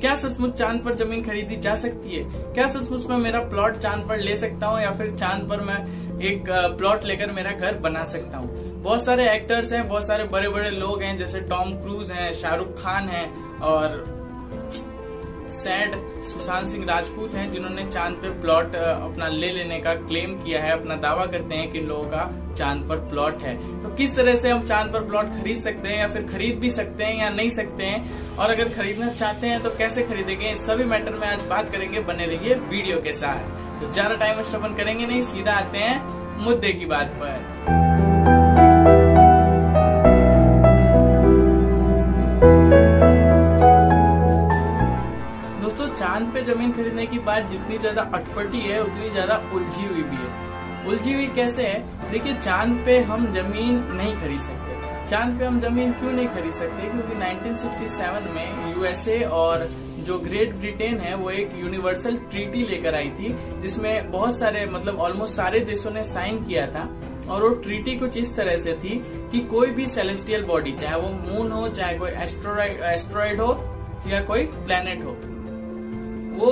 क्या सचमुच चांद पर जमीन खरीदी जा सकती है? क्या सचमुच मैं मेरा प्लॉट चांद पर ले सकता हूँ, या फिर चांद पर मैं एक प्लॉट लेकर मेरा घर बना सकता हूँ? बहुत सारे एक्टर्स हैं, बहुत सारे बड़े बड़े लोग हैं, जैसे टॉम क्रूज हैं, शाहरुख खान हैं और सैड सुशांत सिंह राजपूत हैं, जिन्होंने चांद पे प्लॉट अपना ले लेने का क्लेम किया है, अपना दावा करते हैं कि इन लोगों का चांद पर प्लॉट है। तो किस तरह से हम चांद पर प्लॉट खरीद सकते हैं, या फिर खरीद भी सकते हैं या नहीं सकते हैं, और अगर खरीदना चाहते हैं तो कैसे खरीदेंगे, इस सभी मैटर में आज बात करेंगे। बने रहिए वीडियो के साथ। तो ज्यादा टाइम वेस्ट अपन करेंगे नहीं, सीधा आते हैं मुद्दे की बात पर। चांद पे जमीन खरीदने की बात जितनी ज्यादा अटपटी है, उतनी ज्यादा उलझी हुई भी है। उलझी हुई कैसे है? देखिए, चांद पे हम जमीन नहीं खरीद सकते। चांद पे हम जमीन क्यों नहीं खरीद सकते? क्योंकि 1967 में यूएसए और जो ग्रेट ब्रिटेन है वो एक यूनिवर्सल ट्रीटी लेकर आई थी, जिसमें बहुत सारे मतलब ऑलमोस्ट सारे देशों ने साइन किया था। और वो ट्रीटी कुछ इस तरह से थी कि कोई भी सेलेस्टियल बॉडी, चाहे वो मून हो, चाहे कोई एस्ट्रॉइड हो या कोई प्लेनेट हो, वो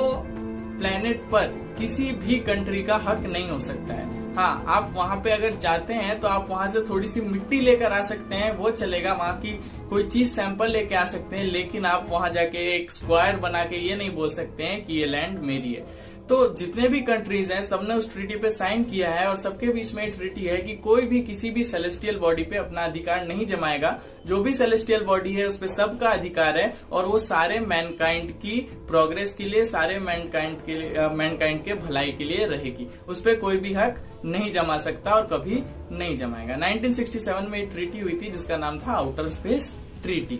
प्लेनेट पर किसी भी कंट्री का हक नहीं हो सकता है। हाँ, आप वहां पे अगर जाते हैं तो आप वहां से थोड़ी सी मिट्टी लेकर आ सकते हैं, वो चलेगा, वहां की कोई चीज सैंपल लेके आ सकते हैं, लेकिन आप वहां जाके एक स्क्वायर बना के ये नहीं बोल सकते हैं कि ये लैंड मेरी है। तो जितने भी कंट्रीज हैं, सबने उस ट्रीटी पे साइन किया है, और सबके बीच में ट्रीटी है कि कोई भी किसी भी सेलेस्टियल बॉडी पे अपना अधिकार नहीं जमाएगा। जो भी सेलेस्टियल बॉडी है उस पे सबका अधिकार है, और वो सारे मैनकाइंड की प्रोग्रेस के लिए, सारे मैनकाइंड के भलाई के लिए रहेगी। उस पे कोई भी हक नहीं जमा सकता और कभी नहीं जमाएगा। 1967 में ट्रीटी हुई थी जिसका नाम था आउटर स्पेस ट्रीटी।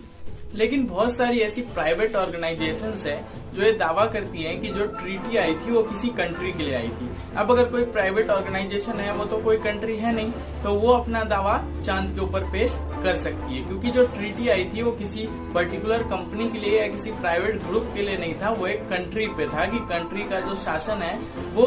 लेकिन बहुत सारी ऐसी प्राइवेट ऑर्गेनाइजेशंस है जो ये दावा करती हैं कि जो ट्रीटी आई थी वो किसी कंट्री के लिए आई थी। अब अगर कोई प्राइवेट ऑर्गेनाइजेशन है, वो तो कोई कंट्री है नहीं, तो वो अपना दावा चांद के ऊपर पेश कर सकती है, क्योंकि जो ट्रीटी आई थी वो किसी पर्टिकुलर कंपनी के लिए या किसी प्राइवेट ग्रुप के लिए नहीं था। वो एक कंट्री पे था कि कंट्री का जो शासन है वो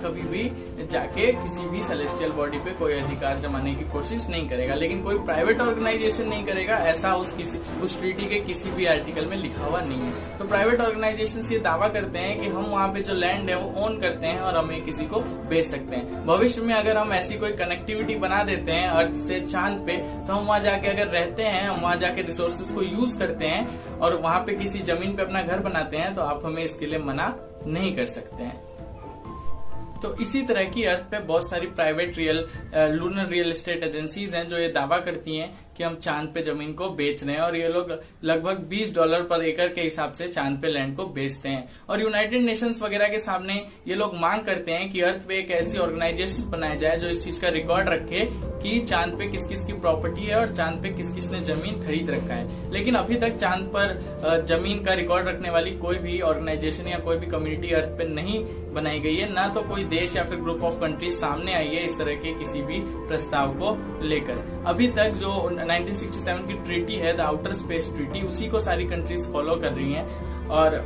कभी भी जाके किसी भी सेलेस्टियल बॉडी पे कोई अधिकार जमाने की कोशिश नहीं करेगा। लेकिन कोई प्राइवेट ऑर्गेनाइजेशन नहीं करेगा, ऐसा उस ट्रीटी के किसी भी आर्टिकल में लिखा हुआ नहीं है। तो प्राइवेट ऑर्गेनाइजेशन ये दावा करते हैं कि हम वहाँ पे जो लैंड है वो ओन करते हैं और हम ये किसी को बेच सकते हैं। भविष्य में अगर हम ऐसी कोई कनेक्टिविटी बना देते हैं अर्थ से चांद पे, तो हम वहाँ जाके अगर रहते हैं, हम वहाँ जाके रिसोर्सेज को यूज करते हैं और वहाँ पे किसी जमीन पे अपना घर बनाते हैं, तो आप हमें इसके लिए मना नहीं कर सकते हैं। तो इसी तरह की अर्थ पे बहुत सारी private lunar real estate agencies हैं जो ये दावा करती हैं कि हम चांद पे जमीन को बेच रहे हैं, और ये लोग लगभग $20 पर एकड़ के हिसाब से चांद पे लैंड को बेचते हैं। और यूनाइटेड नेशंस वगैरह के सामने ये लोग मांग करते हैं कि अर्थ पे एक ऐसी ऑर्गेनाइजेशन बनाया जाए जो इस चीज का रिकॉर्ड रखे कि चांद पे किस किस की प्रॉपर्टी है और चांद पे किस किस ने जमीन खरीद रखा है। लेकिन अभी तक चांद पर जमीन का रिकॉर्ड रखने वाली कोई भी ऑर्गेनाइजेशन या कोई भी कम्युनिटी अर्थ पे नहीं बनाई गई है, ना तो कोई देश या फिर ग्रुप ऑफ कंट्रीज सामने आई है इस तरह के किसी भी प्रस्ताव को लेकर। अभी तक जो 1967 की ट्रीटी है, द आउटर स्पेस ट्रीटी, उसी को सारी कंट्रीज फॉलो कर रही हैं, और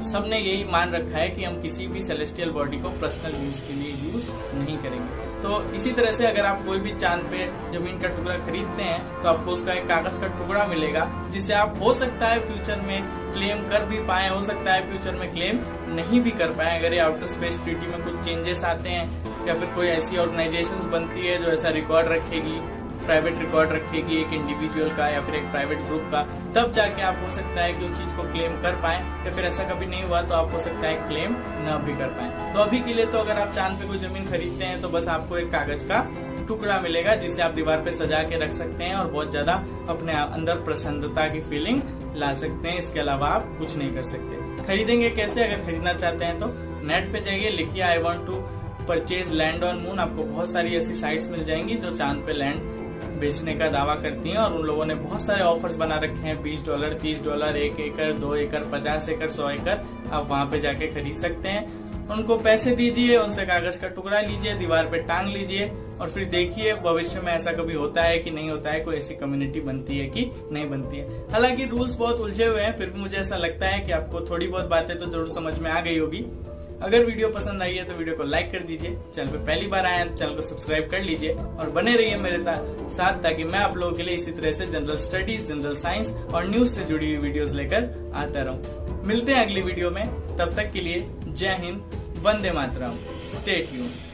सबने यही मान रखा है कि हम किसी भी सेलेस्टियल बॉडी को पर्सनल यूज के लिए यूज नहीं करेंगे। तो इसी तरह से अगर आप कोई भी चांद पे जमीन का टुकड़ा खरीदते हैं तो आपको उसका एक कागज का टुकड़ा मिलेगा, जिससे आप हो सकता है फ्यूचर में क्लेम कर भी पाए, हो सकता है फ्यूचर में क्लेम नहीं भी कर पाए। अगर ये आउटर स्पेस ट्रीटी में कुछ चेंजेस आते हैं या फिर कोई ऐसी ऑर्गेनाइजेशन बनती है जो ऐसा रिकॉर्ड रखेगी, प्राइवेट रिकॉर्ड रखेगी एक इंडिविजुअल का या फिर एक प्राइवेट ग्रुप का, तब जाके आप हो सकता है कि उस चीज को क्लेम कर पाए। या फिर ऐसा कभी नहीं हुआ तो आप हो सकता है क्लेम न भी कर पाए। तो अभी के लिए तो अगर आप चांद पे कोई जमीन खरीदते हैं तो बस आपको एक कागज का टुकड़ा मिलेगा, जिसे आप दीवार पे सजा के रख सकते हैं और बहुत ज्यादा अपने अंदर प्रसन्नता की फीलिंग ला सकते हैं। इसके अलावा आप कुछ नहीं कर सकते। खरीदेंगे कैसे? अगर खरीदना चाहते हैं तो नेट पे जाइए, लिखिए I want to purchase land on moon. आपको बहुत सारी ऐसी साइट्स मिल जाएंगी जो चांद पे लैंड बेचने का दावा करती हैं, और उन लोगों ने बहुत सारे ऑफर्स बना रखे हैं, $20, $30, 1 एकड़, 2 एकड़, 50 एकड़, 100 एकड़। आप वहां पे जाके खरीद सकते हैं। उनको पैसे दीजिए, उनसे कागज का टुकड़ा लीजिए, दीवार पे टांग लीजिए, और फिर देखिए भविष्य में ऐसा कभी होता है कि नहीं होता है, कोई ऐसी कम्युनिटी बनती है कि नहीं बनती है। हालांकि रूल्स बहुत उलझे हुए हैं, फिर भी मुझे ऐसा लगता है कि आपको थोड़ी बहुत बातें तो जरूर समझ में आ गई होगी। अगर वीडियो पसंद आई है तो वीडियो को लाइक कर दीजिए, चैनल पे पहली बार आए हैं तो चैनल को सब्सक्राइब कर लीजिए और बने रहिए मेरे साथ, ताकि मैं आप लोगों के लिए इसी तरह से जनरल स्टडीज, जनरल साइंस और न्यूज से जुड़ी हुई वीडियोस लेकर आता रहूं। मिलते हैं अगली वीडियो में, तब तक के लिए जय हिंद, वंदे मातरम, स्टे ट्यून्ड।